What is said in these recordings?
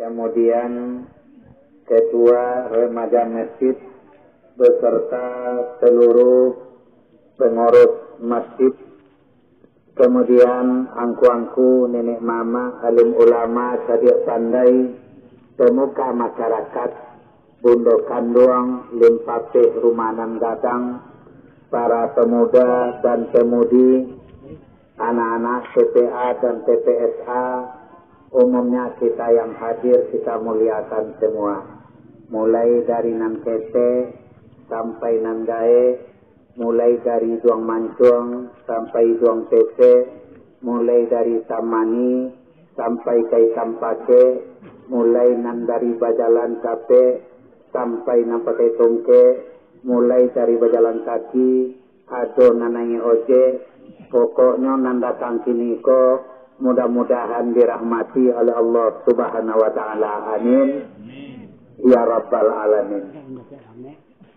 kemudian ketua remaja masjid beserta seluruh pengurus masjid, kemudian angku-angku, nenek mama, alim ulama, sadik pandai, pemuka masyarakat, bundo kanduang, limpapih rumanan gadang, para pemuda dan pemudi, anak-anak TPA dan TPSA, umumnya kita yang hadir kita muliakan semua. Mulai dari nan kete sampai nan gae, mulai dari duang mancung sampai duang tete, mulai dari tamani sampai kai tampake, mulai nan dari bajalan kape sampai nan pakai tongke, mulai dari bajalan kaki, ado nanangi oje, pokoknya nan datang kini ko mudah-mudahan dirahmati oleh Allah Subhanahu wa taala. Amin. Ya Rabbal Alamin.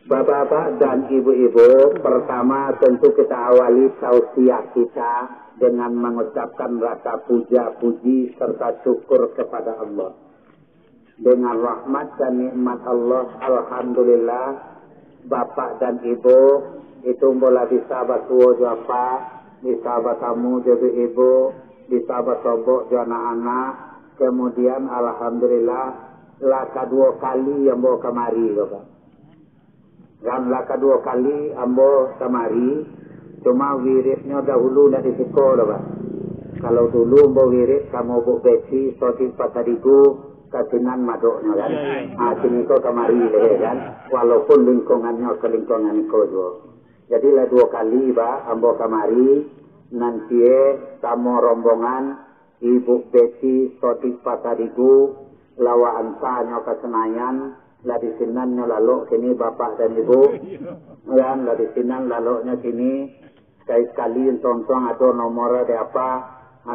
Bapak-bapak dan ibu-ibu, pertama tentu kita awali tausiah kita dengan mengucapkan rasa puja-puji serta syukur kepada Allah. Dengan rahmat dan nikmat Allah, alhamdulillah, bapak dan ibu itu boleh bisa batuo japa, bisa batamu jadi ibu, bisa batobok jadi anak-anak, kemudian alhamdulillah laka dua kali yang bawa kemari, bapak. Dan laka dua kali ambo kemari, cuma wiridnya dahulu dari sekolah, bapak. Kalau dulu ambo wirid kamu buk besi, sotik pasadiku, kasinan madoknya kan. Sini kau kemari leh kan, walaupun lingkungannya ke lingkungan kau juga. Jadi lah dua kali, pak, ambo kemari, nanti tamu rombongan, ibu besi, sotik pasadiku, lawaan sahnya ke Senayan, lah di sinannya lalu sini bapak dan ibu, dan lah di sinan lalunya sini, sekali-sekali tontong atau nomor ada apa,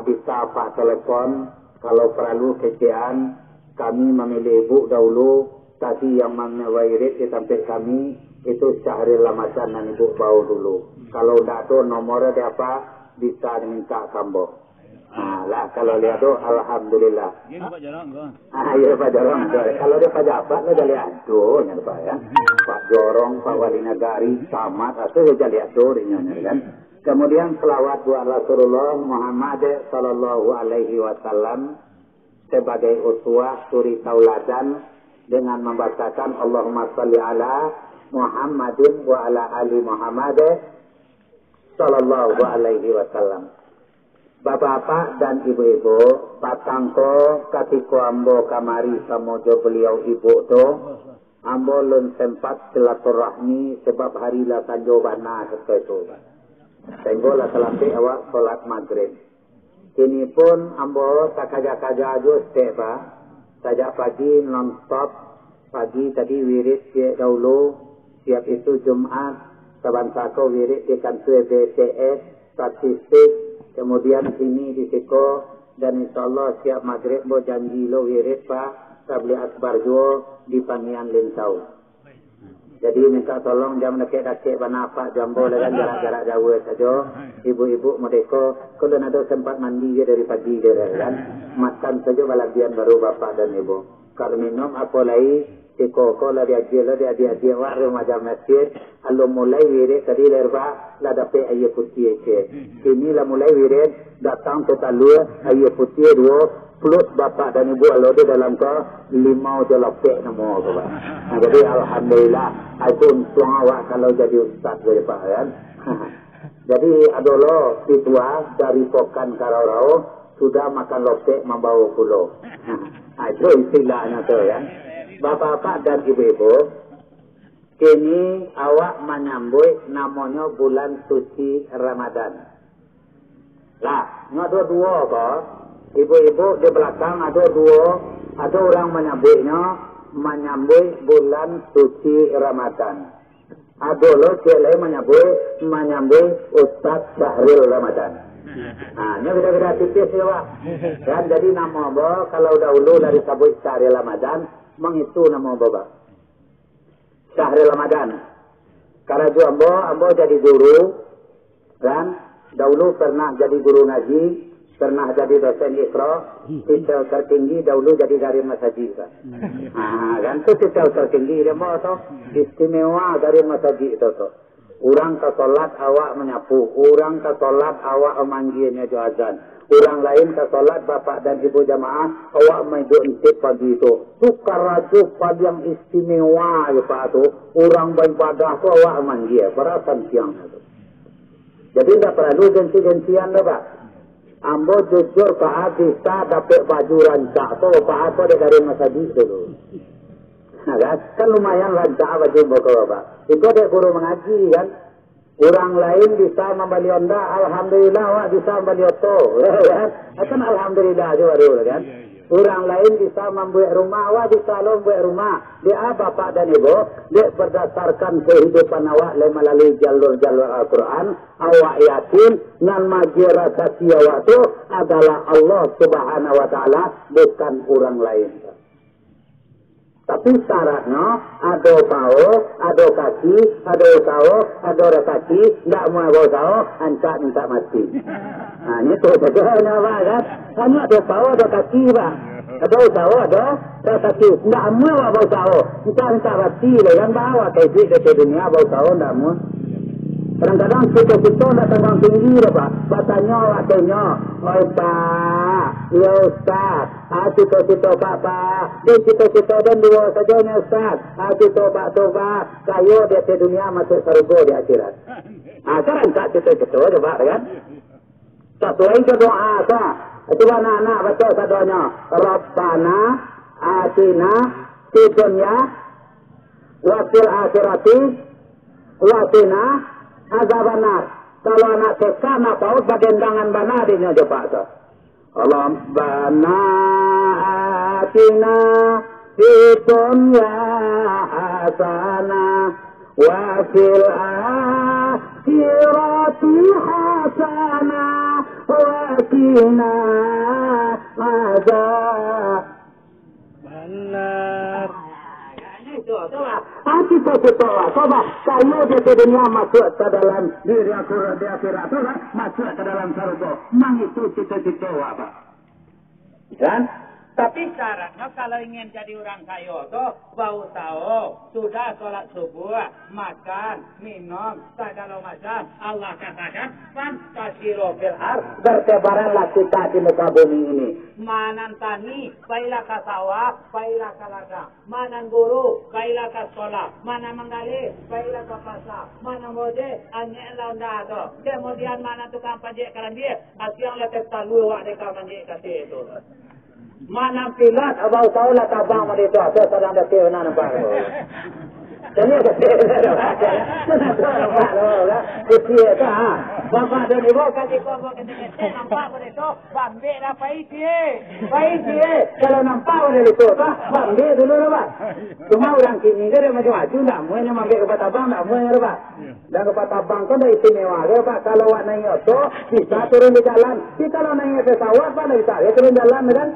bisa pak telepon, kalau perlu kecian, kami memilih ibu dahulu, tadi yang menewairit sampai kami, itu Syahril Ramadan dan ibu bawa dulu. Kalau tidak ada nomor ada apa, bisa diminta kambo. Lah kalau lihat tu alhamdulillah. Ya Pak Jarang kan. Ya Pak Jarang. Kalau dia Pak Jabat lah lihat tu nya Pak ya. Pak Jorong, Pak Wali Nagari, Camat atau dia lihat tu nya kan. Kemudian selawat buat Rasulullah Muhammad sallallahu alaihi wasallam sebagai uswah suri tauladan dengan membacakan Allahumma shalli ala Muhammadin wa ala ali Muhammad sallallahu alaihi wasallam. Bapak-bapak dan ibu-ibu, patangko katiko ambo kamari samojo beliau ibu to, ambo lun sempat silaturahmi sebab hari la sanjo bana sepetu. Sehingga la selampi awak solat maghrib. Kini pun ambo takaja-kaja aja setiap sajak pagi non-stop, pagi tadi wirid siap dahulu, siap itu Jumat, sabansako wirid ikan suwe BTS, statistik, kemudian sini di Siko dan insyaAllah siap maghrib bo janji lo wirid pak tabli akbar jo di Panian Lintau. Jadi minta tolong jam dekek-dekek banapak jambo dengan jarak-jarak jauh saja. Ibu-ibu modeko kalau ada sempat mandi je dari pagi je kan. Makan saja balagian baru bapak dan ibu. Kalau minum apa lagi Siko ko la dia wa remaja masjid allo mulai wirid tadi lerba la dapat ayo putih ke kini la mulai wirid datang totalu ayo putih dua plus bapak dan ibu allo di dalam ke limau jelapek nama apa. Jadi alhamdulillah aku untung awak kalau jadi ustaz dari pak kan. Jadi adolo situa dari pokan karau sudah makan lopek membawa pulau. Itu istilahnya tu ya. Bapak-bapak dan ibu-ibu, kini awak menyambut namanya bulan suci Ramadan. Lah, ada dua apa? Ibu-ibu di belakang ada dua, ada orang menyambut bulan suci Ramadan. Ada lo cile menyambut Ustaz Syahril Ramadan. Ini beda-beda tipis ya Pak. Dan jadi nama apa? Kalau dahulu dari sabut Syahril Ramadan, mengitu nama Bapak Syahril Ramadan. Karena itu ambo jadi guru dan dahulu pernah jadi guru ngaji pernah jadi dosen Iqra, titel tertinggi dahulu jadi dari masjid kan. Kan tu titel tertinggi dia mau tu istimewa dari masjid itu tu. Orang ke solat awak menyapu, orang ke solat awak memanggilnya azan. Orang lain ke solat bapak dan ibu jamaah awak main doa pagi itu. Tukar raju pada yang istimewa ya Pak tu. Orang beribadah tu awak memanggil berasan siang tu. Jadi tak perlu gensi-gensian dah Pak. Ambo jujur Pak bisa dapat baju rancak tu Pak apa dia dari masjid dulu. Kan lumayan rancak baju bokor Pak. Itu dia guru mengaji kan. Orang lain bisa membeli onda, alhamdulillah awak bisa membeli oto. Kan alhamdulillah juga dulu kan. Orang lain bisa membuat rumah, awak bisa membuat rumah. Dia bapak dan ibu, dia berdasarkan kehidupan awak melalui jalur-jalur Al-Quran. Awak yakin nan majirasasi awak itu adalah Allah Subhanahu Wa Taala, bukan orang lain. Tapi syaratnya ada bau, ada kaki, ada usaha, ada kaki, tidak mau usaha, ancak minta mati. Ini tu saja nama kan. Hanya ada bau, ada kaki Pak. Ada usaha, ada kaki. Tidak mau usaha, minta mati. Yang bawa kaji ke dunia usaha tidak mau. Kadang-kadang kita nak tengah tinggi lah Pak. Batanya waktunya. Oi Pak, ya Ustaz. Cita-cita Pak. Dia cita-cita dan dua saja ni Ustaz. Cita Pak tu Pak. Kayu dia di dunia masuk surga di akhirat. Kan tak cita-cita je Pak kan. Satu lagi ke doa Pak. Cuba anak-anak baca sadonya. Rabbana atina fi dunya wa fil akhirati wa qina azabannar. Kalau anak TK nak paut bagendangan bana dia coba tu. Rabbana atina fid dunya hasanah wa fil akhirati hasanah wa qina azabannar. Cita-cita coba kayu dia ke dunia masuk ke dalam diri akhirat masuk ke dalam surga. Mang itu cita-cita apa? Kan? Tapi syaratnya kalau ingin jadi orang kaya tu bau tahu sudah solat subuh, makan, minum, segala macam. Allah katakan fantasiru fil ardh, bertebaranlah kita di muka bumi ini. Manan tani, baiklah ke sawah, baiklah ke ladang. Manan guru, baiklah ke sekolah. Mana menggali, baiklah ke pasar. Mana mode, anyek launda tu. Kemudian mana tukang pajak kalan dia, asyang letak talu wak dekat pajak kasih itu. Mana pilat abang tahu lah tabang mana itu ada sedang ada kena nampak. Jadi ada kena nampak lah. Kecil tu ha. Bapak dan ibu kasih kau kena nampak mana itu. Bambil dah paisi. Kalau nampak mana itu tak bambil dulu lah Pak. Cuma orang kini dia macam-macam tak mau yang ambil kepada tabang tak mau yang Pak. Dan kepada tabang tu dah istimewa dia Pak. Kalau awak naik auto bisa turun di jalan. Kalau naik pesawat Pak dah bisa turun jalan kan.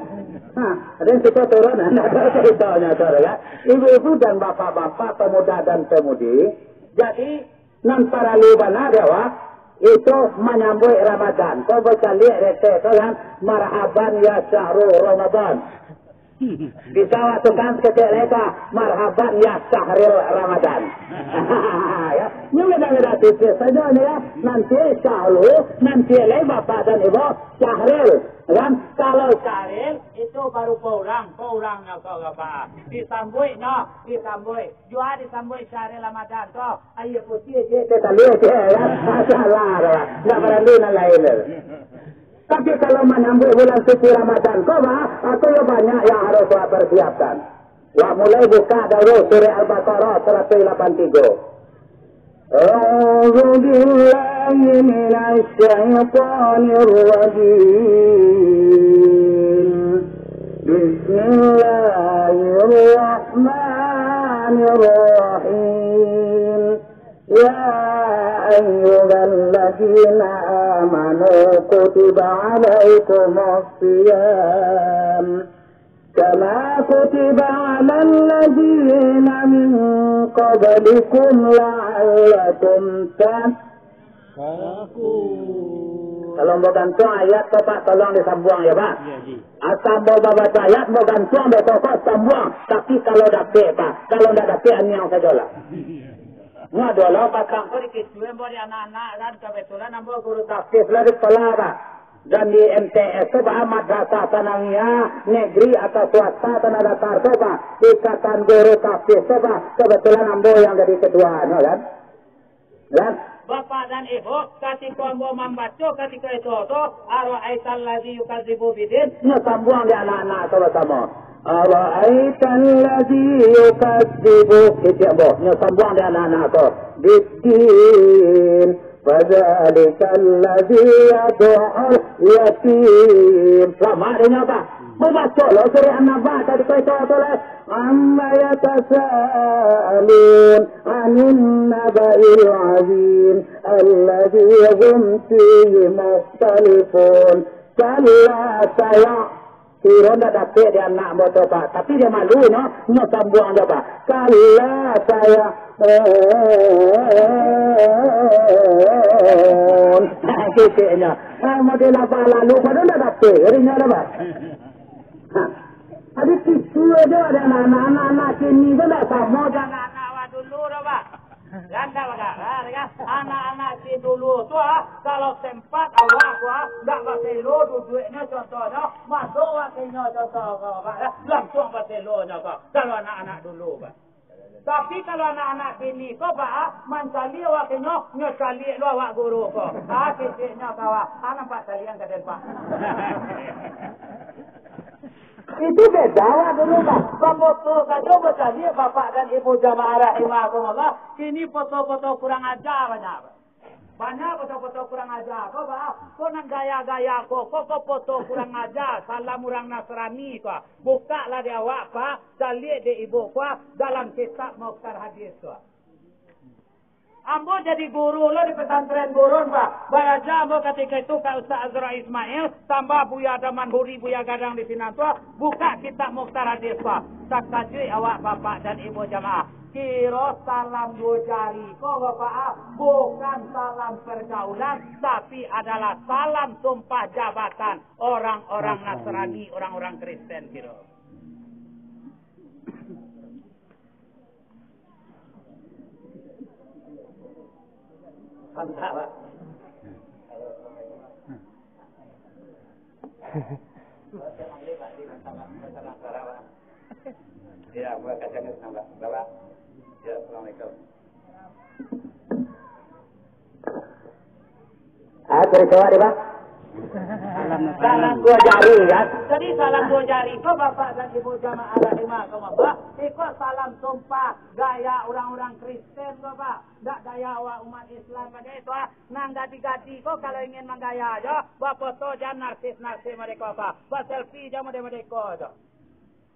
Ada yang kita turun, ceritanya saudara. Ibu-ibu dan bapak-bapak, pemuda dan pemudi. Jadi, nan para libana dewa itu menyambut Ramadan. Kau baca lihat rete kan, marhaban ya syahrul Ramadan. Bisa waktu kan kecil mereka, marhaban ya syahrul Ramadan. Ya, ini beda-beda tipis saja ya. Nanti syahrul, nanti lagi bapak dan ibu syahrul. Kan kalau syahrul itu baru peurangnya kau apa? Disambui jual disambui syahrul Ramadan tu. Ayo putih je kita lihat ya. Masalah dah. Tak berani nak lain. Tapi kalau menyambut bulan suci Ramadan, aku ya banyak yang harus saya persiapkan. Mulai buka dulu surah Al-Baqarah 183. أعوذ بالله من الشيطان الرجيم بسم الله الرحمن الرحيم يا أيها الذين آمنوا كتب عليكم الصيام كما كتب على الذين من قبلكم لعلكم تتقون Kalau mau gantung ayat kau Pak tolong disambung ya Pak. Asal mau baca ayat mau gantung betul kau sambung. Tapi kalau dapat Pak, kalau tidak dapat anyang saja lah. Nggak dolar patang kau dikisahkan boleh anak-anak dan kebetulan nambah guru tafsir lah di sekolah Pak. Dan di MTS itu Pak madrasah tanahnya negeri atau swasta tanah datar itu Pak. Ikatan guru tafsir itu Pak. Kebetulan nambah yang jadi kedua kan. Dan Bapak dan Ibu, ketika mau membaca ketika itu ara'aital ladzi yukadzibu bidin, sambung di anak-anak sama-sama. Ara'aital ladzi yukadzibu bidin, sambung di anak-anak itu. Bidin, fadzalika alladzi yad'ul yatim. Lama dia apa? Membaca lo surah An-Naba tadi kau itu oleh amma yatasaalun anin naba'il azim alladzi hum fihi mukhtalifun. Kalla saya kira tidak dapat dia nak baca Pak, tapi dia malu no sambung dia Pak. Kalla saya kisahnya model apa lalu pada tidak dapat harinya apa? Ada kisah ada anak-anak kini tu tak sama dengan anak dulu apa? Ganda baga, anak-anak si dulu tu kalau tempat awak tak pakai lo duitnya contohnya masuk wakilnya contoh langsung pakai lo kalau anak-anak dulu Pak. Tapi kalau anak-anak kini kau Pak mencari wakilnya nyocali lo awak guru kau. Kisahnya kau nampak kalian kata Pak. Itu beda dulu Pak. Foto kado bertanya Bapak dan Ibu jamaah rahimahumullah. Kini foto-foto kurang ajar banyak. Banyak foto-foto kurang ajar. Kau Pak, kau nak gaya-gaya kau foto kurang ajar. Salam orang Nasrani kau. Buka lah dia awak Pak. Lihat di ibu kau dalam kitab Mukhtar Hadis kau. Ambo jadi guru lo di pesantren gurun Pak. Bayaja ambo ketika itu ke Ustaz Azra Ismail. Tambah Buya Daman Huri Buya Gadang di sini tua. Buka kitab Mukhtar Hadis Pak. Tak kajui awak bapak dan ibu jamaah. Kira salam dua jari. Kau bapak bukan salam pergaulan. Tapi adalah salam sumpah jabatan. Orang-orang Nasrani, orang-orang Kristen kira. Mantap Pak. Ya, buat kacangnya sama Bapak. Ya, Assalamualaikum. Beritahu ada Pak. Salam dua jari kan. Jadi salam dua jari kau Bapak dan Ibu jamaah rahimahumullah. Ikut salam sumpah gaya orang-orang Kristen kau Pak. Tak gaya umat Islam pada itu nang gati-gati kau kalau ingin menggaya aja. Buat foto jangan narsis-narsis mereka Pak. Buat selfie aja mereka aja.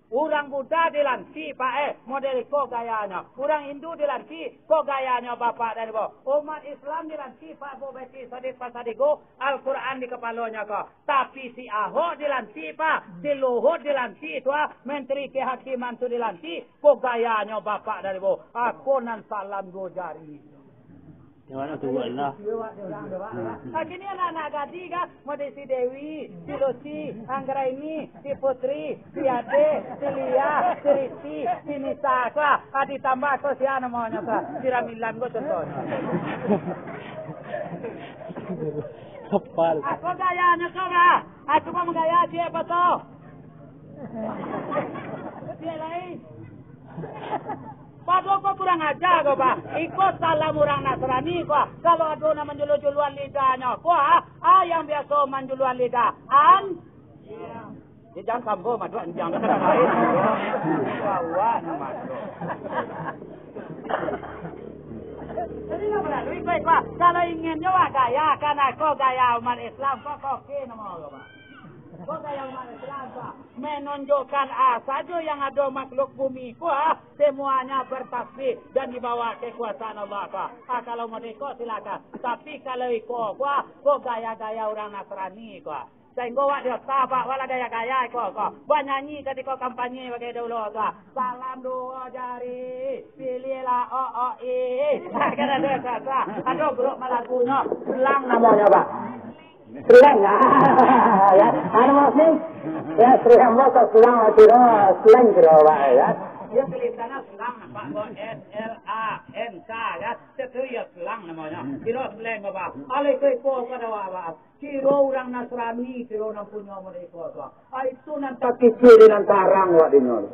Orang Buddha dilanci Pak model kok gayanya. Orang Hindu dilanci kok gayanya Bapak dan Ibu. Umat Islam dilanci Pak Bu Beti Sadik Pasadigo Al-Quran di kepalanya kok. Tapi si Ahok dilanci Pak. Si Luhut dilanci itu Menteri Kehakiman itu dilanci kok gayanya Bapak dan Ibu. Aku nan salam dua jari. Yang mana tu Allah. Kini anak-anak gadis kan, model si Dewi, si Lucy, Anggraini, si Putri, si Ade, si Lia, si Riti, si Nisa, kah? Ditambah kau si anak maunya kah? Si Ramilan kau contohnya. Kapal. Aku gayanya kau kah? Aku mau menggaya siapa tu? Dia lain. Padahal kau kurang ajar kau Pak. Ikut salam orang Nasrani kau. Kalau ada orang menjuluan lidahnya kau yang biasa menjuluan lidah. Dia jangan kambo madu anjang kata lain. Wah madu. Jadi nak melalui kau Pak. Kalau ingin nyawa gaya karena kau gaya umat Islam kau okey nama kau Pak. Kau gaya umat Islam Pak. Menunjukkan saja yang ada makhluk bumi kuah semuanya bertasbih dan dibawa kekuasaan Allah kuah. Kalau mau ikut silakan. Tapi kalau ikut kuah, kau gaya-gaya orang Nasrani kuah. Sehingga wak dia sahabat wala gaya-gaya kuah. Buat nyanyi ketika kampanye bagi dulu kuah. Salam dua jari, pilihlah OOI. Kata dia kata, ada grup lagunya, belang namanya Pak. Seleng. Ya, anu maksudnya? Ya, seleng apa selang kira seleng kira wae ya. Dia tulisannya selang Pak Bos SLANK ya. Itu ya selang namanya. Kira seleng apa? Ale ke ko kada wa. Kiro orang Nasrani, kiro orang punya mereka tu. Itu nanti kecil dengan karang wak dinol.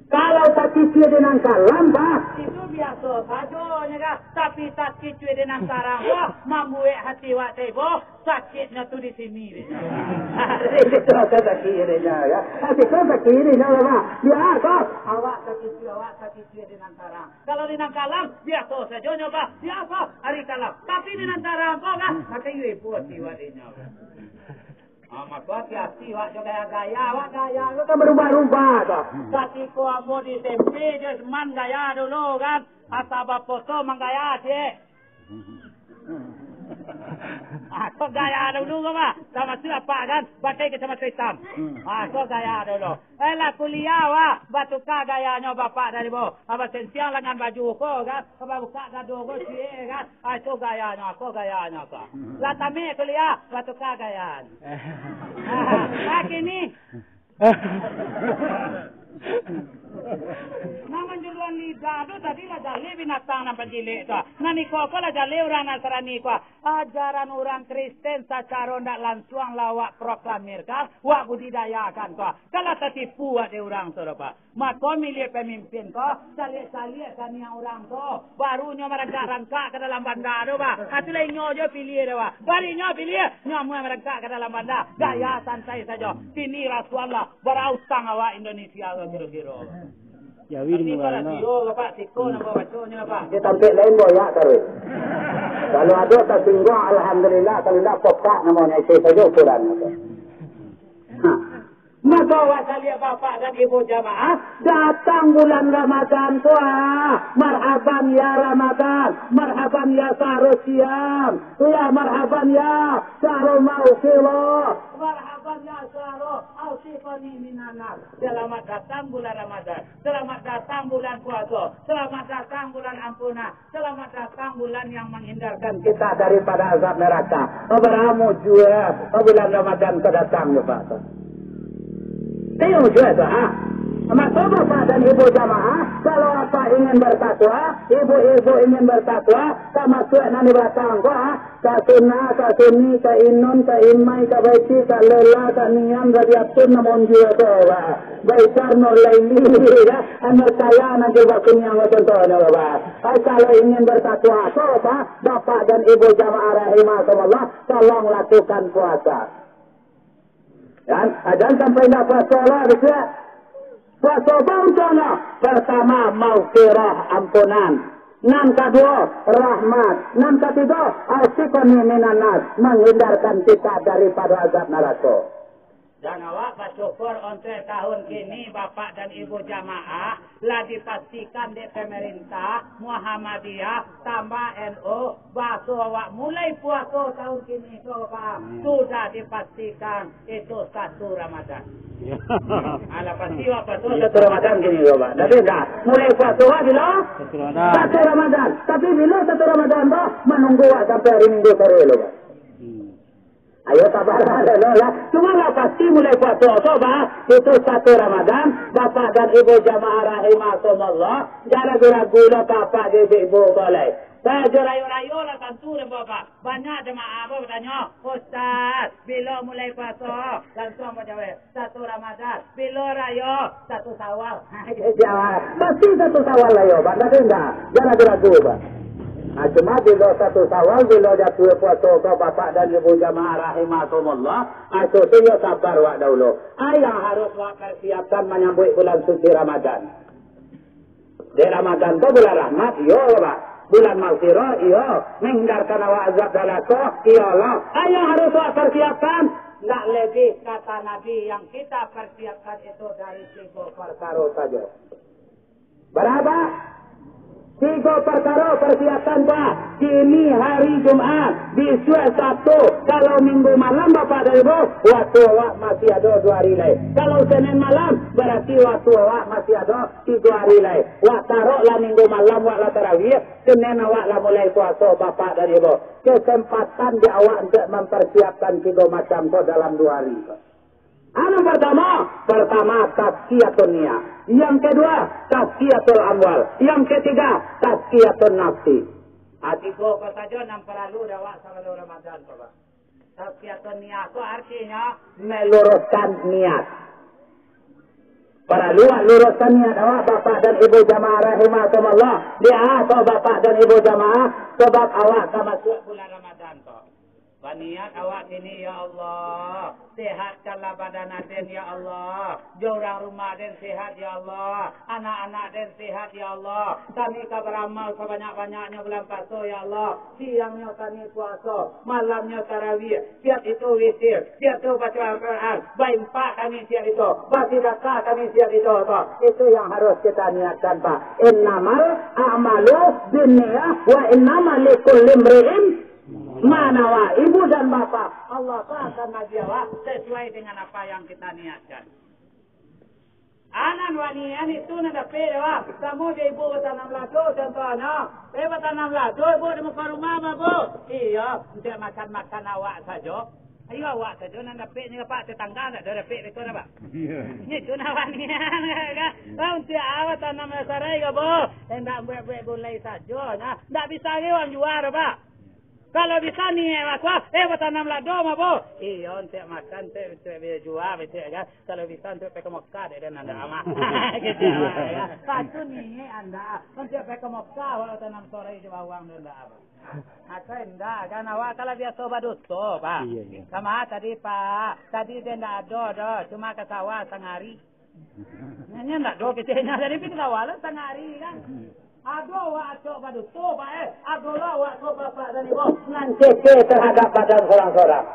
Kalau tak kecil dengan kalam, Pak. itu biasa saja, ya. Tapi tak kecil dengan karang, wah, membuat hati wak tebo, sakitnya tu di sini. Itu tak kirinya ya. Itu tak kirinya Pak. Biar kok. Awak tak kecil dengan karang. Kalau dengan kalam, biasa saja, Pak. Biasa hari kalam. Tapi dengan karang, kok kan? Maka ibu hati wak dinya. Maka hati wak gaya, wak gaya. Kita berubah-ubah tak. Ketika ambo di tempe, dia seman gaya dulu kan. Asal bapoto menggaya cik. Kok gaya dulu kan, sama siapa kan? Bakai ke sama hitam. Kok gaya dulu. Lah kuliah wah, batu ka gayanya bapak dari bo. Apa sensiang dengan baju ko kan? Apa buka gaduh ko cie kan? Itu gayanya, kok. Lah tame kuliah, batu ka gayanya. Kini. Naman juluan lidah tu tadi lah jali binatang nampak jilid tu. Nani kau lah jali orang Nasrani kau. Ajaran orang Kristen secara nak langsung lawak proklamirkan, wak budidayakan kau. Kalau tertipu ada orang tu apa. Maka milih pemimpin kau, salik-salik kan yang orang tu. Barunya mereka rangkak ke dalam bandar tu pak. Hatilah nyo je pilih tu pak. Barinya pilih, nyamu mereka ke dalam bandar. Gaya santai saja. Sini Rasulullah berautang awak Indonesia kira-kira. Ya wiri Kalau mana? tio Pak, tiko nama baconya Pak. Dia tampil lain boyak terus. Kalau ada tersinggung, alhamdulillah. Kalau tidak pokok namanya itu saja ukuran. Maka wasali bapak dan ibu jamaah datang bulan Ramadan tua. Marhaban ya Ramadan. Marhaban ya Syahrul Siam. Ya marhaban ya Syahrul Mausilah. marhaban ya Syahrul ausifani minanas. Selamat datang bulan Ramadan. Selamat datang bulan puasa. Selamat datang bulan ampunan. Selamat datang bulan yang menghindarkan Kita daripada azab neraka. Beramu juga bulan Ramadan kedatang ya Pak. Tengok juga ha. Maka bapak dan ibu jamaah, kalau apa ingin bertakwa, ibu-ibu ingin bertakwa, sama suat nani batang ko ha. Ka sunnah, ka sunni, ka innun, ka immai, ka baiti, ka lela, ka niyam, radiatun namun juga ko ha. Baikar nur laili ya, amar kaya nanti waktu yang contohnya Bapak. Kalau ingin bertakwa, so bapak dan ibu jamaah rahimahumullah, tolong lakukan puasa. Dan jangan sampai tidak puasa lah, bisa. Puasa bautanlah. Pertama, maghfirah ampunan. Nan kedua, rahmat. Nan ketiga, asyikoni minanas. Menghindarkan kita daripada azab neraka. Dan awak bersyukur untuk tahun kini Bapak dan Ibu jamaah lah dipastikan di pemerintah Muhammadiyah tambah NU bahwa awak mulai puasa tahun kini itu Bapak sudah dipastikan itu 1 Ramadan. Ala pasti apa tu 1 Ramadan kini Bapak. Tapi dah mulai puasa bila 1 Ramadan. Tapi bila 1 Ramadan tu menunggu sampai hari Minggu sore Bapak. Ayo sabar lah. Cuma lah pasti mulai puasa Bapak. Itu 1 Ramadan. Bapak dan Ibu jamaah rahimahumullah. Jangan ragu-ragu lah Bapak dan Ibu boleh. Saya rayu-rayu lah tentu Bapak. Banyak jemaah apa bertanya, Ustaz, bila mulai puasa? Langsung menjawab, 1 Ramadan. Bila raya? 1 Syawal. Jawab. Pasti 1 Syawal lah ya Pak. Tapi enggak. Jangan ragu-ragu Pak. Cuma bila 1 Syawal, bila jatuh puasa ke Bapak dan Ibu jamaah rahimahumullah, itu tu ya sabar wak dahulu. Yang harus wak persiapkan menyambut bulan suci Ramadan. Di Ramadan tu bulan rahmat, iya Pak. Bulan maghfirah, iya. Menghindarkan awak azab neraka, iyalah. Yang harus wak persiapkan. Tak lebih kata Nabi yang kita persiapkan itu dari 3 perkara saja. Berapa? 3 perkara persiapan Pak. Kini hari Jumaat, besok Sabtu. Kalau minggu malam Bapak dan Ibu, waktu awak masih ada 2 hari lagi. Kalau Senin malam, berarti waktu awak masih ada 3 hari lagi. Wak taruhlah minggu malam, wak lah tarawih. Senin awak lah mulai puasa Bapak dan Ibu. Kesempatan di awak untuk mempersiapkan 3 macam itu dalam 2 hari. Anu pertama tazkiyatun niyah. Yang kedua tazkiyatul amwal. Yang ketiga tazkiyatun nafsi. Adiko ko saja nam perlu dawa sebelum Ramadan Pak. Tazkiyatun niyah itu artinya meluruskan niat. Perlu luruskan niat awak Bapak dan Ibu jamaah rahimakumullah. Dia atau Bapak dan Ibu jamaah sebab awak masuk bulan Ramadan kok. Niat awak ini ya Allah, sehatkanlah badan Aden ya Allah, jorang rumah Aden sehat ya Allah, anak-anak Aden sehat ya Allah, kami beramal sebanyak-banyaknya bulan puasa ya Allah, siangnya kami puasa, malamnya tarawih, siap itu witir, siap itu baca Al-Quran, baimpak kami siap itu, bagi zakah kami siap itu yang harus kita niatkan Pak. Innamal a'malu binniyah wa innamal likulli imri'in manawa. Ibu dan Bapak, Allah akan menjawab sesuai dengan apa yang kita niatkan. Anan wanian itu nada perewa, kamu dia ibu bertanam lado contohnya, bertanam lado ibu di muka rumah Bu. Iya, untuk makan awak saja. Ayo awak saja nanda pe ni Pak tetangga tak ada pe itu Pak. Ni tu nawanian kan. Untuk awak tanam sarai ke Bu. Hendak buat gulai saja, nah. Tak bisa ke orang jual Pak. Kalau bisa ni bertanam lado Bu. Iya untuk makan untuk jual betul kan. Kalau bisa untuk pakai Mekah dan anda amat. Gitu ya. Satu ni anda untuk pakai Mekah walau tanam sore di bawah dan apa. Atau enggak kan awak kalau biasa badusto Pak. Iya. Sama tadi Pak. Tadi dia enggak ada cuma ke sawah setengah hari. Nanya enggak do kecilnya dari pergi sawah setengah hari kan. Aduh, wak cok padu tu, Pak Aduh lah, wak cok Bapak dan Ibu. Nan ceke terhadap badan orang-orang.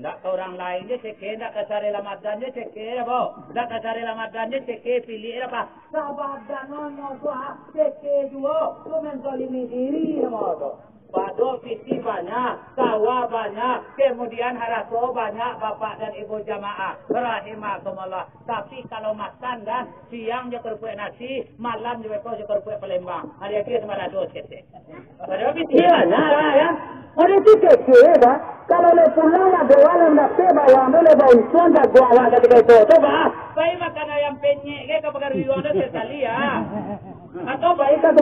Tak orang lain dia ceke, tak kasari Ramadan dia ceke, Bu. Tak kasari Ramadan dia ceke, pilih apa? Sahabat dan nonyo doa, ceke juga. Tu menzalimi diri, nama tu. Padu visi banyak, sawah banyak, kemudian haraso banyak Bapak dan Ibu jamaah. Rahimakumullah. Tapi kalau makan dan siang dia kerupuk nasi, malam dia kerupuk Palembang. Hari akhir sama ada cete. Padu visi banyak lah ya. Hari itu cete ya. Kalau le pulang ada orang nak seba yang boleh bauan dah gua awak ketika itu. Coba. Baik makan ayam penyek ke kepada riuan sekali ya. Atau baik kata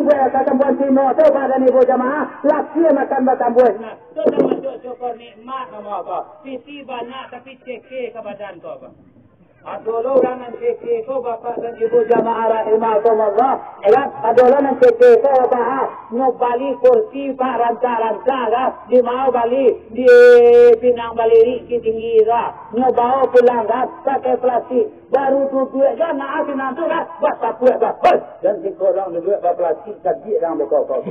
buat Cino tu pada Ibu jamaah laki makan batang buah. Nah, tu termasuk syukur nikmat nama apa? Visi banyak tapi ceke ke badan kau apa? Aduh orang yang ceke kau Bapak dan Ibu jamaah rahimakumullah. Aduh orang yang ceke kau Bapak nyobali kursi Pak rancang-rancang lah. Di mau bali di Pinang Baliri tinggi lah. Nyobau pulang lah pakai plastik. Baru duduk je nak asin nanti lah. Bapak puak bapak. Dan si korang duduk plastik sakit orang berkau-kau.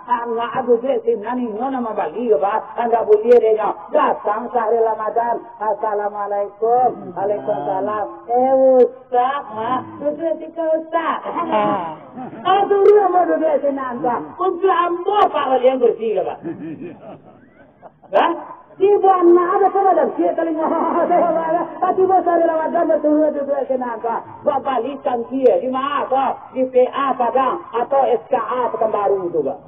Anak aku besin nani nama bali ke Pak. Anda boleh dia. Datang sehari Ramadan. Assalamualaikum. Waalaikumsalam. Ustaz, duduk di Ustaz. Aduh, dia mau duduk di nanti. Untuk ambo Pak yang bersih ke Pak. Kan? Ibu anak ada sama dan siapa kali tapi besar Ramadan betul duduk di nanti. Bapak lisan dia di mana di PA Padang atau SKA Pekanbaru itu Pak.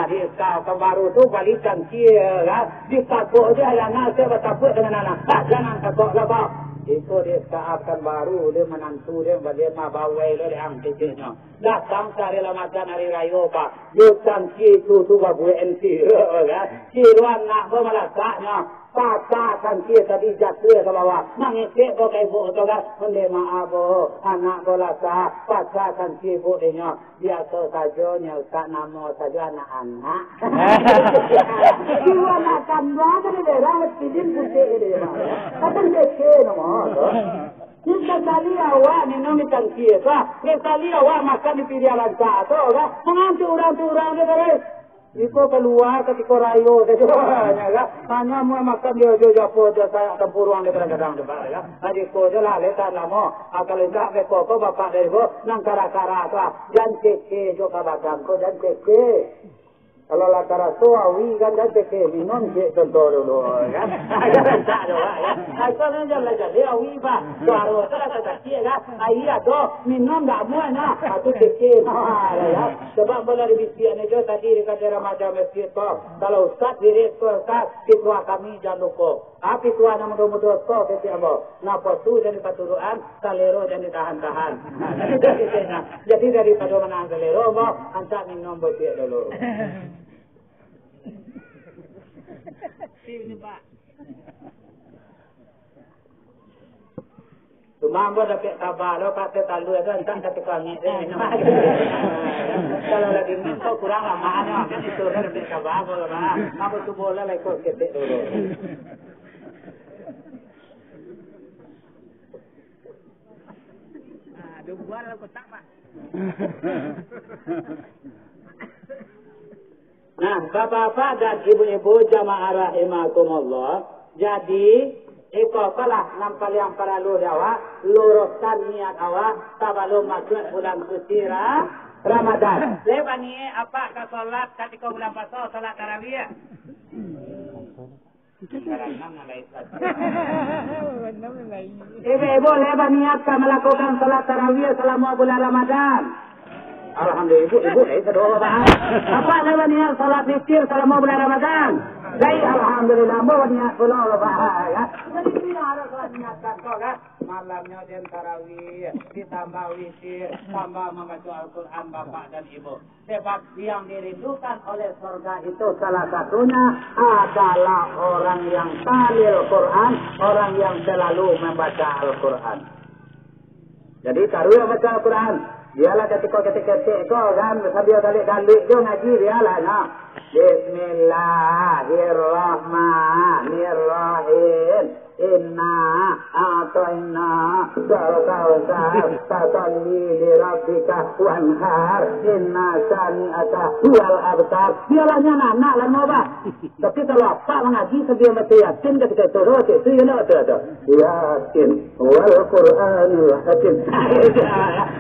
Di SKA Pekanbaru itu balikan dia kan. Di takut dia yang nasi bertakut dengan anak. Jangan takut lah Pak. Itu dia SKA Pekanbaru dia menantu dia bagaimana bawai dia yang kecilnya. Datang sehari Ramadan hari raya Pak. Jutaan itu babu NC kan. Ciruan nak bermalakaknya. Patakan dia tadi jatuh ke bawah. Mengisik kau ke ibu tu kan. Mendek maaf bu. Anak bolasa. Patakan dia ibu dia. Biasa saja nyautak nama saja anak-anak. Ciruan nak tambah kan dia. Rawat pidin putih dia. Tapi dia nama tu. Kita kali awak minum ikan kira. Kita kali awak makan di pilihan lancar tu kan. Mengantuk orang dia terus. Iko keluar ketika rayo kejualannya kan. Hanya mau makan dia juga podo saya tempuruan di kadang-kadang depan ya. Adik ko je lah letan lama. Akal enggak ke ko bapak dari ko nang kara-kara tu. Jan ceke jo kabadang ko jan ceke. Kalau lah kara suawi kan jan ceke minum cek contoh dulu kan. Jangan tak dulu ya. Aku ni jangan jadi awi ba. Baru terasa ceke kan. Ayah tu minum dah muat na. Aku ceke ya. Sebab bila dibisian itu tadi dekat Ramadan masjid tu. Kalau ustaz diri ustaz ketua kami jangan lupa. Api tua nama mudah-mudah so kecik apa. Napa tu jadi paturuan, kalero jadi tahan-tahan. Jadi daripada menang kalero, antak minum bersih dulu. Sini Pak. Tumambo dapat kabar, lo kata talu itu antak kata kami. Kalau lagi minta kurang lama, kan itu kan dapat kabar boleh mana. Apa tu boleh lah ikut ketik dulu. Buat aku tak Pak. Nah, bapak-bapak dan ibu-ibu jamaah rahimakumullah. Jadi, ikalah nampal yang perlu awak luruskan niat awak sebelum masuk bulan suci Ramadan. Lepas ni apa ke solat ketika bulan puasa solat tarawih? Ibu-ibu lepas niatkan melakukan salat tarawih selama bulan Ramadan. Alhamdulillah ibu kedua bapak. Apa lepas niat salat zikir selama bulan Ramadan? Baik alhamdulillah mau niat pula bapak ya. Jadi tidak harus niatkan solat malamnya dan tarawih ditambah witir tambah membaca Al-Quran bapak dan ibu. Sebab yang dirindukan oleh surga itu salah satunya adalah orang yang talil Quran, orang yang selalu membaca Al-Quran. Jadi taruh baca Al-Quran. Dialah ketika kau kan sambil kali-kali dia ngaji dialah nah. Bismillahirrahmanirrahim. Inna a'tayna kal-kautsar fasalli li rabbika wanhar inna sani'aka huwal abtar. Dialahnya anak lah ngoba. Tapi kalau apa mengaji sebelum baca Yasin ketika turun itu ya ada. Yasin wal Qur'anul Hakim.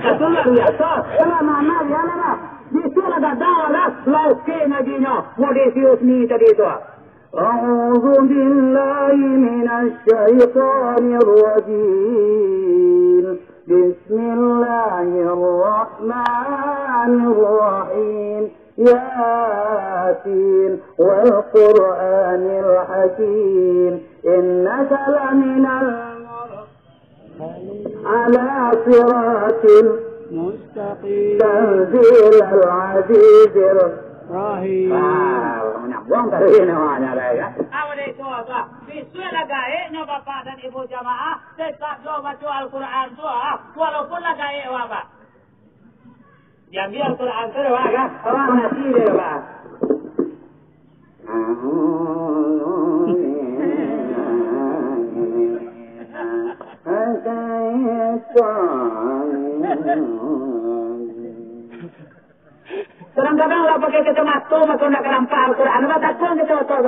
Itu luar biasa. Kalau mana dialah di sini ada dalah lauke ngajinya. Modesius ni tadi itu. أعوذ بالله من الشيطان الرجيم بسم الله الرحمن الرحيم ياسين والقرآن الحكيم إنك لمن على صراط مستقيم تنزيل العزيز الرحيم Buang dari namanya lah ya. Awak itu apa? Bisulah gaeknya bapak dan ibu jamaah. Tetap lo baca Al-Quran tu walaupun lah gaek apa. Yang dia Al-Quran tu kan? Orang nasi dia pak. Kadang-kadang lah pakai kita masuk nak kerampak Al-Quran. Apa tak pun kita masuk.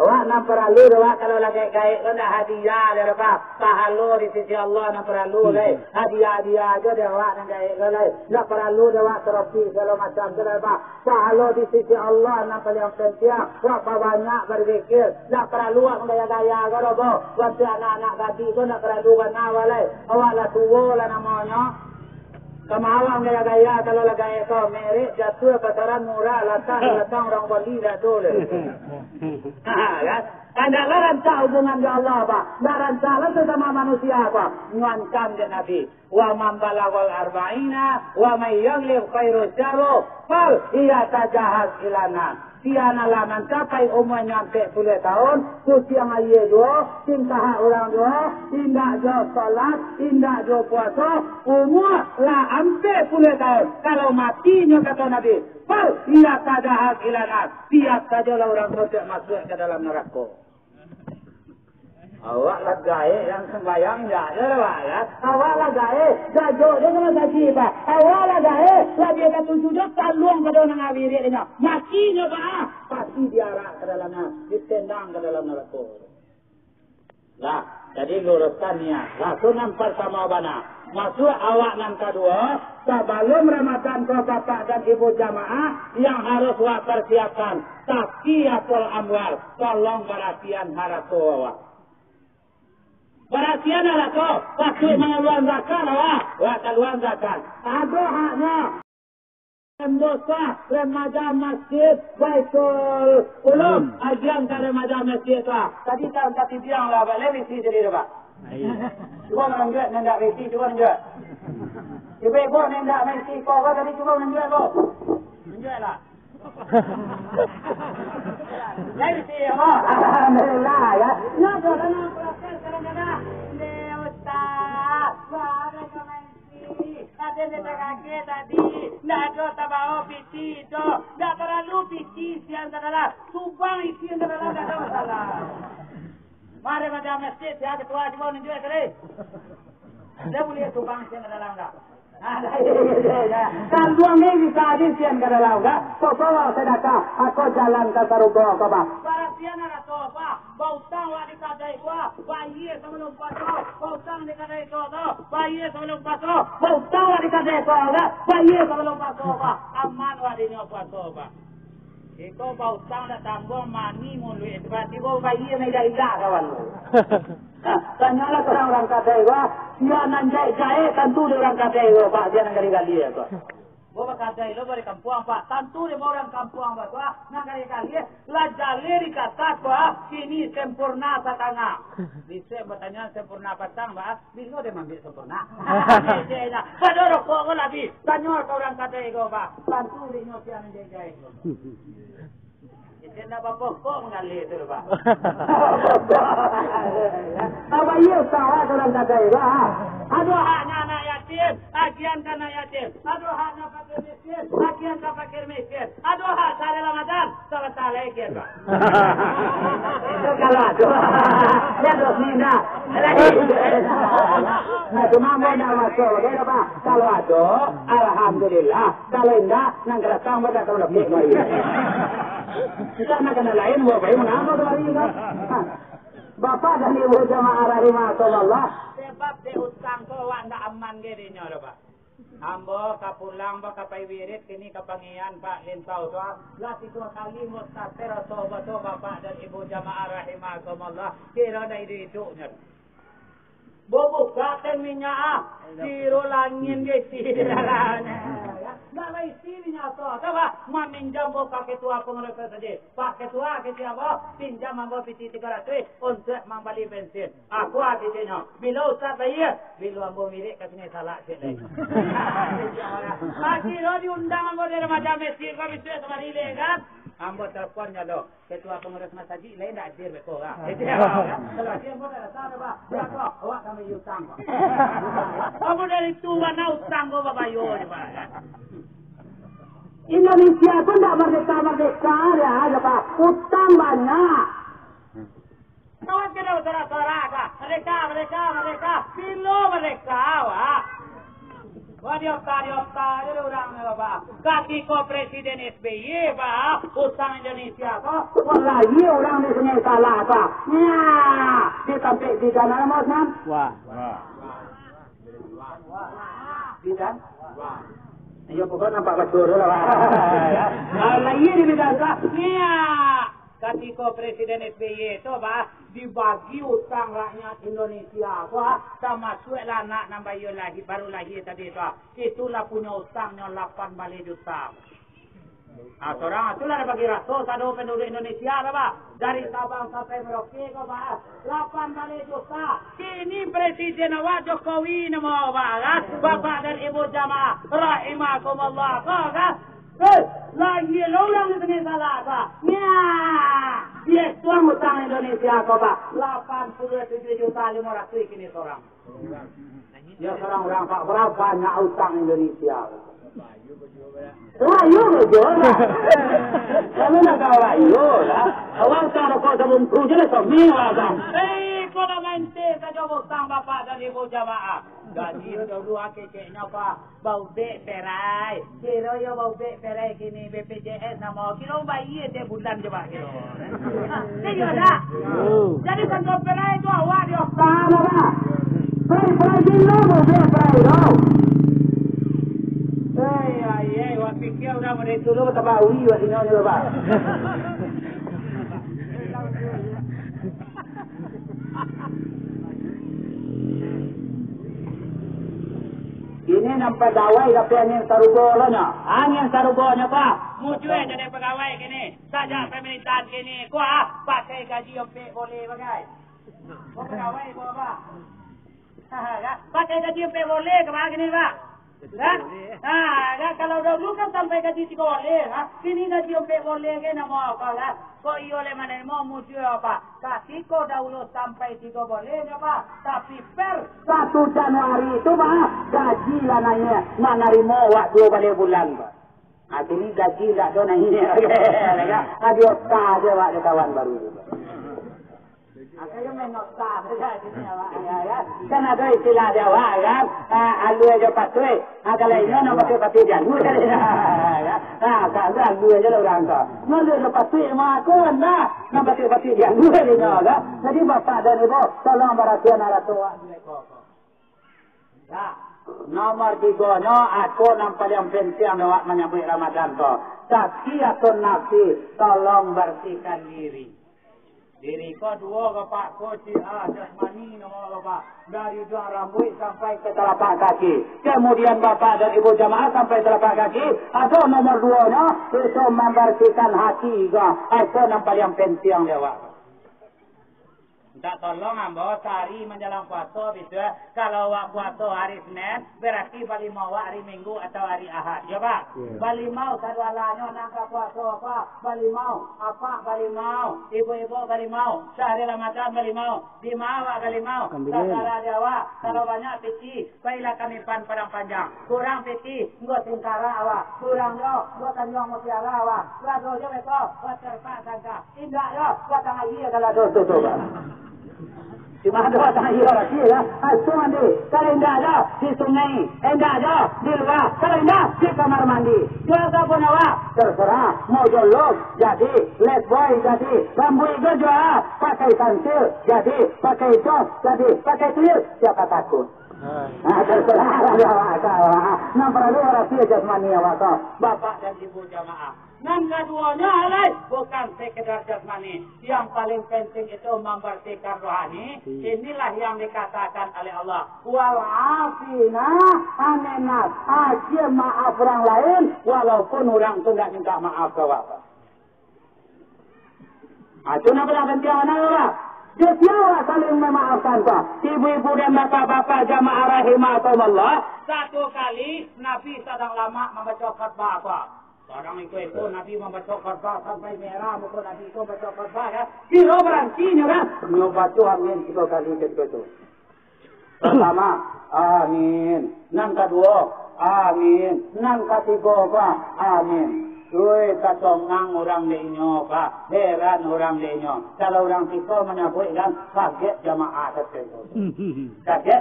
Awak nak perlu awak kalau lagi kait kena hadiah le apa pahala di sisi Allah nak perlu le hadiah aja dia awak nak kait le nak perlu awak terapi segala macam tu apa pahala di sisi Allah nak paling penting berapa banyak berzikir nak perlu awak gaya-gaya kalau waktu anak-anak tadi tu nak perlu awak le awak lah tua lah namanya. Kemauan gaya-gaya kalau lah gaya kau merik jatuh pasaran murah latang orang beli dah tu le. Kan? Anda rancang hubungan dengan Allah apa? Dah rancang sesama manusia apa? Nuankan ke Nabi. Wa man balaghal arba'ina wa may yaghlib khairu syarru fal iya tajahaz ilana. Tiana lah mencapai umur nyampe 10 tahun, kusiang ayah dua, tingkah orang dua, tindak jauh salat, tindak jauh puasa, umur lah hampir 10 tahun. Kalau matinya kata Nabi, fal iya tajahaz ilana. Tiap sajalah orang tidak masuk ke dalam neraka. Awak lah gaya yang sembayang jaga lah ya. Awak lah gaya gajo dia kena gaji pak. Awak lah gaya lah dia kata tujuh taluang pada orang awirnya. Makinya pak pasti diarak ke dalamnya, ditendang ke dalam neraka. Lah, jadi luruskan niat. Langsung nampak sama bana. Masuk awak nan kedua, sebelum Ramadan kau bapak dan ibu jamaah yang harus awak persiapkan. Taqiyatul amwal, tolong perhatian haratu awak. Perhatian haratu, waktu mengeluarkan zakat awak, awak keluar zakat. Ada haknya. Dosa remaja masjid Baitul Ulum ajian ke remaja masjid lah. Tadi tahun tadi bilang lah boleh mesti jadi apa? Cuba menunjuk nendak mesti cuba menunjuk. Ibu nendak mesti kau tadi cuba menunjuk kau. Menunjuk lah. Jadi sih apa? Alhamdulillah ya. Nak jangan proses kadang-kadang. Ustaz, ada komen. Ada yang kaget tadi, tidak ada tabau piti itu, tidak terlalu piti yang adalah subang isi yang adalah tidak ada masalah. Mari macam masjid ya ketua cuma menunjuk sekali. Dia boleh subang isi yang adalah enggak. Kan dua minggu tadi siang ke dalam enggak, bawa sedekah, aku jalan ke Sarugo kau bah. Perhatian ada apa? Bautang wak dikadai gua, bayi sebelum pasal, bautang dikadai gua tu, bayi sebelum pasal, bautang wak dikadai gua enggak, bayi sebelum pasal bah, aman wak di nyok pasal bah. Iko bautang dah tanggung mani mulu, tiba-tiba bayi ni dah hilang kawan. Tanyalah orang kadai gua, dia nanjai jai tentu dia orang kadai gua, pak dia nak gali ya tu. Bawa kadai lo dari kampung pak, tentu dia orang kampung pak, nak gali lah jali kata gua, sini sempurna satanga. Bisa bertanya sempurna patang pak, bila dia ambil sempurna? Ada rokok gua lagi, tanya orang kadai gua pak, tentu dia dia nanjai jai. Dia nak apa-apa mengalir tu pak. Apa ia sahaja dalam kadai lah. Aduh haknya anak yatim, agian anak yatim. Aduh haknya fakir miskin, agian fakir miskin. Aduh hak sehari Ramadan, salah lagi pak. Itu kalau tu, dia terus minta. Cuma mau nak masuk, dia apa? Kalau ada, alhamdulillah. Kalau enggak, nak keratang pada kalau lebih lagi. Kita nak kena lain, buat bayi mengapa kembali kan? Bapak dan ibu jamaah rahimahullah. Sebab dia utang tu wak tak aman gerinya dah pak. Ambo kapulang pak kapai wirid kini kepangian pak lintau tu. Lah tiga kali mustasir atau bapak dan ibu jamaah rahimahullah. Kira dah hidupnya. Bobo katen minyak siro langin gesi dalamnya. Nama isi minyak tu, apa? Meminjam boka ketua pengurus saja. Pak ketua siapa? Pinjam ambo piti 300 untuk membeli bensin. Aku hatinya. Bila ustaz bayar, bila ambo milik katanya salah sekali. Masih lo diundang ambo dari macam mesin kau bisa semari kan? Ambo teleponnya lo. Ketua pengurus masjid lain tak hadir betul lah. Kalau dia pun ada tahu bah. Berapa? Awak kami utang. Kamu dari tua nak utang kau babayur bah. Indonesia pun tak merdeka ya, pak. Utang banyak. Kawan kita utara-utara kah? Mereka. Bilo mereka wah. Wah diopta dia orang ni bapak. Kaki ko Presiden SBY pak, utang Indonesia ko. Wallahi orang ni punya salah pak. Ya, dia sampai di sana mas nam. Wah. Bidan. Ayo pokok nampak betul lah pak. Lagi di bidan pak. Ya. Kaki ko Presiden SBY itu pak dibagi utang rakyat Indonesia pak sama suek anak nambah lahir baru lahir tadi pak itulah punya utangnya 8 balik juta. Ah seorang itulah ada bagi ratus ada penduduk Indonesia lah pak dari Sabang sampai Merauke kok pak 8 balik juta. Ini Presiden awak Jokowi nama pak bapak dan ibu jamaah rahimakumullah kok lagi orang ini salah pak. Ya, dia tuan utang Indonesia kok pak. 87.500.000 kini seorang. Dia seorang pak berapa banyak utang Indonesia? Rayu betul lah. Kami nak kau rayu lah. Awak tak ada kau sebelum tujuh lah semua kan. solamente saja hutang bapak dan ibu jamaah. Gaji dua keceknya Pak. Bau bek perai. Kira ya bau bek perai kini BPJS nama. Kira bayi dia bulan je Pak kira. Dia ada. Jadi kantor perai itu awak dia hutang lah. Perai dulu bau bek perai tau. Wak fikir udah mulai dulu ketahui wak sini aja Pak. Ini nampak pegawai tapi angin sarugolanya. Angin sarugolanya Pak. Mujue jadi pegawai kini. Saja pemerintahan kini. Kuah pakai gaji MP boleh bagai. Kau pegawai kau apa? Pakai gaji MP boleh kemana kini Pak? Kan? Kalau dulu kan sampai gaji 3 boleh. Kini gaji MP boleh ke nama apa lah? Kau iyo le mana mau mujue apa? Kasih kau dahulu sampai 3 boleh apa? Tapi per 1 Januari itu Pak gaji lah nanya nak narimo waktu 2 balik bulan Pak. Ini gaji tak ada nanya. Ada otak aja Pak kawan baru. Saya main otak saja sini Pak. Kan ada istilah dia Pak kan. Alu aja patui. Kalau ini nak pakai jangan. Kalau alu aja orang tu. Malu patui mak aku anda nak pakai jangan kan. Jadi bapak dan ibu tolong perhatian arah tua. Nomor 3-nya aku nampak yang penting awak menyambut Ramadan tu. Tazkiyatun nafsi, tolong bersihkan diri. Diri kau 2 bapak kau jasmani nama bapak dari ujung rambut sampai ke telapak kaki. Kemudian bapak dan ibu jamaah sampai telapak kaki. Atau nomor 2-nya itu membersihkan hati kau. Itu nampak yang penting lewat. Tak tolong ambo sehari menjelang puasa gitu. Kalau awak puasa hari Senin berarti bali mau hari Minggu atau hari Ahad ya Pak. Bali mau sadualanya nangka puasa apa? Bali mau apa? Bali mau ibu-ibu bali mau sehari Ramadan bali mau di mau bali mau. Saudara Jawa kalau banyak peci baiklah kami padang panjang. Kurang peci enggak tingkara awak. Kurang yo enggak tanjung mutiara awak. Lado je beto buat terpak sangka. Indah yo buat tengah iya kalau dosa tu Pak. Cuma ada orang yang lagi lah. Cuma di kalau indah ada di sungai, indah ada di luar, kalau indah di kamar mandi. Jual pun awak terserah. Mau jolok jadi, let boy jadi, rambut itu jual pakai pensil jadi, pakai jas jadi, pakai tuyul siapa takut? Terserah awak. Nampak ada orang yang jasmani awak. Bapak dan ibu jamaah. Yang keduanya bukan sekedar jasmani. Yang paling penting itu membersihkan rohani. Inilah yang dikatakan oleh Allah. Wal'afina anenas. Asyik maaf orang lain. Walaupun orang itu tidak minta maaf ke bapak. Itu nampak penting mana Bapak? Setiap saling memaafkan Pak. Ibu-ibu dan bapak-bapak jamaah rahimahumullah. 1 kali Nabi sedang lama membaca khutbah Pak. Orang itu Nabi membaca khutbah sampai merah muka Nabi itu membaca khutbah ya. Kira berhentinya kan? Membaca amin 3 kali itu. Pertama, amin. Yang kedua, amin. Yang ketiga Pak, amin. Ui, katongang orang denyo Pak. Heran orang denyo. Kalau orang kita menyebut kan kaget jamaah tertentu. Kaget?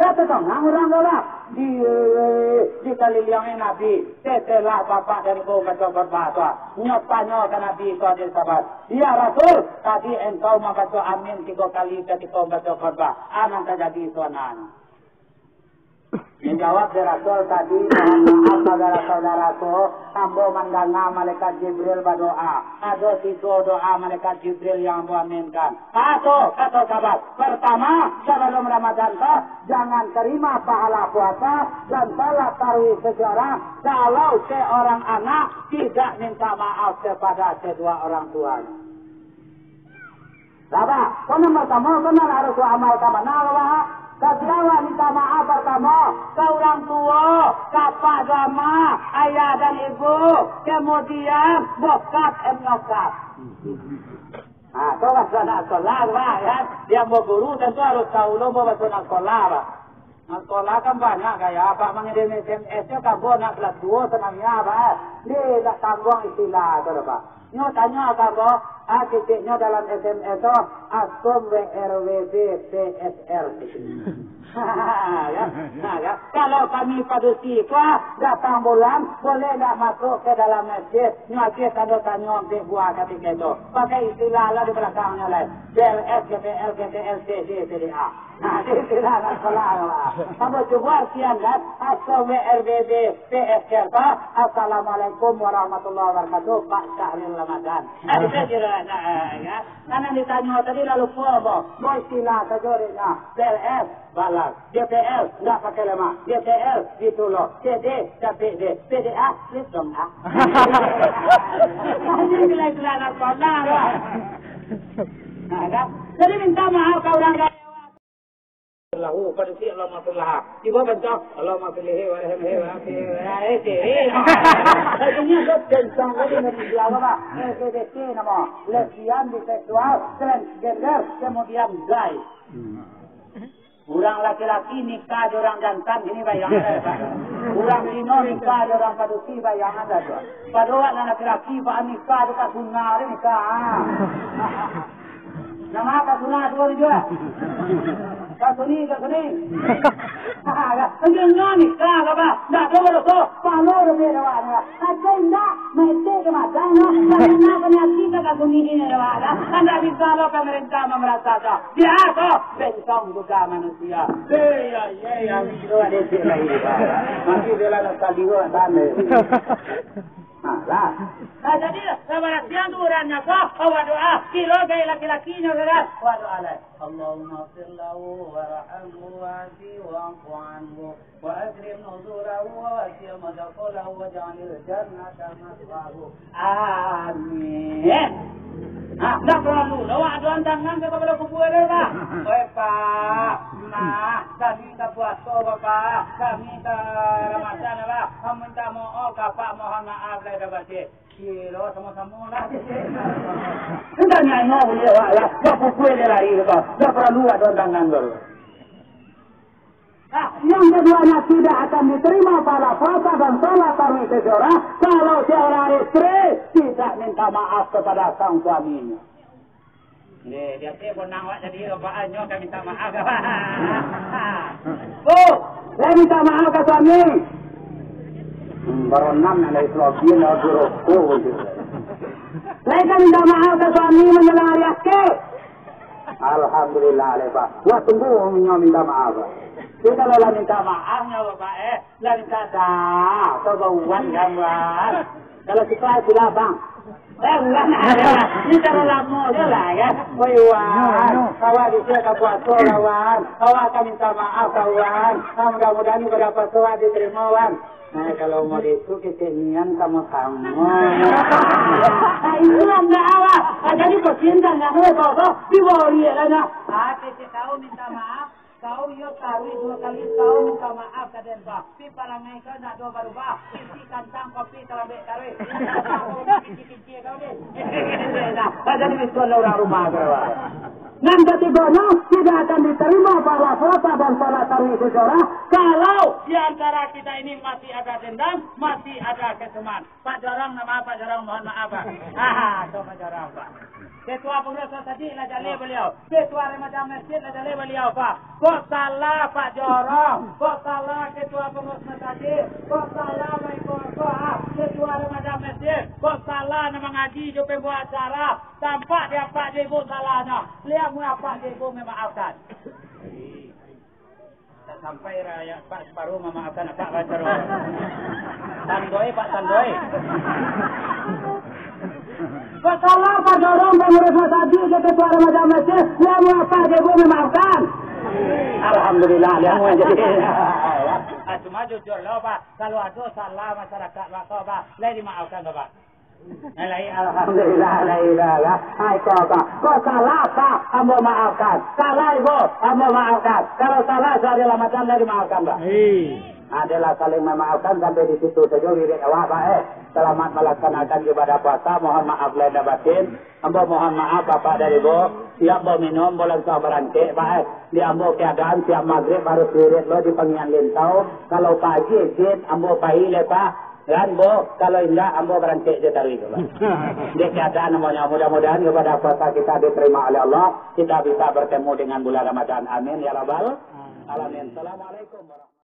Katongang orang lah. Di kali yang Nabi. Setelah bapak dari ibu baca bahasa. Nyopanya ke Nabi SAW sahabat. Ya Rasul, tadi engkau membaca amin 3 kali ketika baca khutbah. Aman terjadi suanan. Menjawab dari Rasul tadi, mohon maaf saudara-saudaraku, ambo mandanga malaikat Jibril berdoa. Ada 3 doa malaikat Jibril yang ambo aminkan. Kata sahabat, pertama, sebelum Ramadan jangan terima pahala puasa dan salat tarawih sejarah kalau seorang anak tidak minta maaf kepada kedua orang tuanya. Sahabat, kau pertama harus amal kemana? Kasiawa minta maaf pertama ke orang tua, ke pak agama, ayah dan ibu, kemudian bokap dan nyokap. Itu masalah sekolah Pak ya. Dia mau guru tentu harus tahu lo mau masalah sekolah Pak. Sekolah kan banyak kayak Pak mengirim SMS-nya kamu nak kelas 2 senangnya Pak. Dia tak tanggung istilah itu Pak. Nyo tanya kamu, titiknya dalam SMS itu Asom WRWB PSR. Ya. Kalau kami padusi datang bulan, boleh tak masuk ke dalam masjid? Masjid tanya untuk buah ketika itu. Pakai istilah lah di belakangnya lah. DLS, GPL, GTL, CC, CDA. Istilah nak salah. Kamu coba artian kan? Asom WRWB PSR. Assalamualaikum warahmatullahi wabarakatuh. Pak Syahril Ramadan. Karena ditanya tadi lalu apa? Mau istilah sejurnya. DLS, balas. DPL, enggak pakai lama. DPL, gitu loh. CD, PD. PDA, list dong. Ini istilah nak salah. Jadi minta maaf kau orang kaya. Lahu pada si Allah maaflah. Ibu bentuk Allah maafilih warhamih warahmatullahi. Akhirnya tentang tadi nabi apa? LGBT nama, lesbian, biseksual, transgender, kemudian gay. Orang laki-laki nikah orang jantan ini bayangan ada. Orang Cina nikah orang padusi bayangan ada. Padahal anak laki-laki pak nikah dekat sunnah nikah. Nama apa sunnah dua juga? Kasuni. Enggak ni, apa? Dah coba tu. Kalau lebih rawat, ada indah, mesti kemana? Karena penyakit kasuni ini rawat. Anda bisa kalau pemerintah memerintah tak. Dia tu bentong juga manusia. Ya, itu ada sih lagi. Masih dalam sekali orang sana. Lah. Jadi sebenarnya tu orangnya kau doa kilo gay laki-lakinya kan. Doa lah. Allahumma fir lahu warhamhu wa'fi wa'fu anhu wa akrim nuzulahu wa wasi' madkhalahu waj'alil jannata maswahu. Amin. Tak perlu. Lawak doan tangan kepada kubu ada tak? Pak, kami tak puasa Bapak. Kami tak Ramadan Bapak. Kami minta maaf Bapak, mohon maaf lah dapat kilo sama-sama lah. Entah nyanyi boleh lah. Tak kubu ada lagi Bapak. Tak perlu doan tangan baru. Yang keduanya tidak akan diterima pada puasa dan salat tarawih seorang kalau seorang istri tidak minta maaf kepada sang suaminya. Dia pun nak jadi bapaannya kan minta maaf. Saya minta maaf ke suami. Baru 6 yang dari Sulawesi dan Juroko. Saya kan minta maaf ke suami menjelang hari akhir. Alhamdulillah lepas. Wah tunggu minta maaf. Kita lah minta maafnya Bapak lah minta dah kebauan gambar. Kalau kita sudah bang, bukan ada. Ini cara lama je lah ya. Kawan, kawan di sini puasa kawan. Kawan akan minta maaf kawan. Mudah-mudahan pada puasa diterima kawan. Nah kalau mau itu kesenian sama-sama. Itu enggak awak. Jadi pecinta nggak boleh kok. Dibori lah. Kita tahu minta maaf. Kau yo taruh 2 kali kau minta maaf kaden ba. Pi parangai kau nak dua baru ba. Isi kantang kopi terabek taruh. Kiki kau ni. Nah, jadi misal orang rumah kau. Yang ketiganya tidak akan diterima pada puasa dan salat tarawih seorang kalau di antara kita ini masih ada dendam, masih ada keseman. Pak Jarang nama Pak Jarang mohon maaf Pak. Itu Pak Jarang Pak. Ketua pengurus tadi lah jalih beliau. Ketua remaja masjid lah jalih beliau Pak. Kok salah Pak Jarang? Kok salah ketua pengurus masjid? Kok salah ketua remaja masjid? Kok salah nama ngaji jo pembuat acara? Tampak dia Pak Ibu salahnya. Lihat mu apa Ibu memaafkan. Tak sampai raya Pak separuh memaafkan Pak Bacar. Tandoi Pak Tandoi. Kok salah Pak Dorong pengurus masjid ke ketua remaja masjid? Lihat mu apa Ibu memaafkan. Alhamdulillah dia mu jadi. Cuma jujur lah Pak. Kalau ada salah masyarakat Pak, boleh dimaafkan Bapak. Alhamdulillah, alhamdulillah. Hai kok salah Pak, hamba maafkan. Salah Ibu, hamba maafkan. Kalau salah saya adalah macam lagi maafkan Pak. Adalah saling memaafkan sampai di situ saja lirik awak Pak. Selamat melaksanakan ibadah puasa. Mohon maaf lahir dan batin. Hamba mohon maaf Bapak dan Ibu. Siap bawa minum, boleh sah berangkik Pak. Di ambo keadaan siap maghrib harus lirik lo di pengian lintau. Kalau pagi ikut ambo pagi lepas. Kan, Bu, kalau enggak, ambo berhenti aja tadi. Di keadaan namanya, mudah-mudahan kepada puasa kita diterima oleh Allah, kita bisa bertemu dengan bulan Ramadan. Amin, ya Rabbal Alamin. Assalamualaikum warahmatullahi wabarakatuh.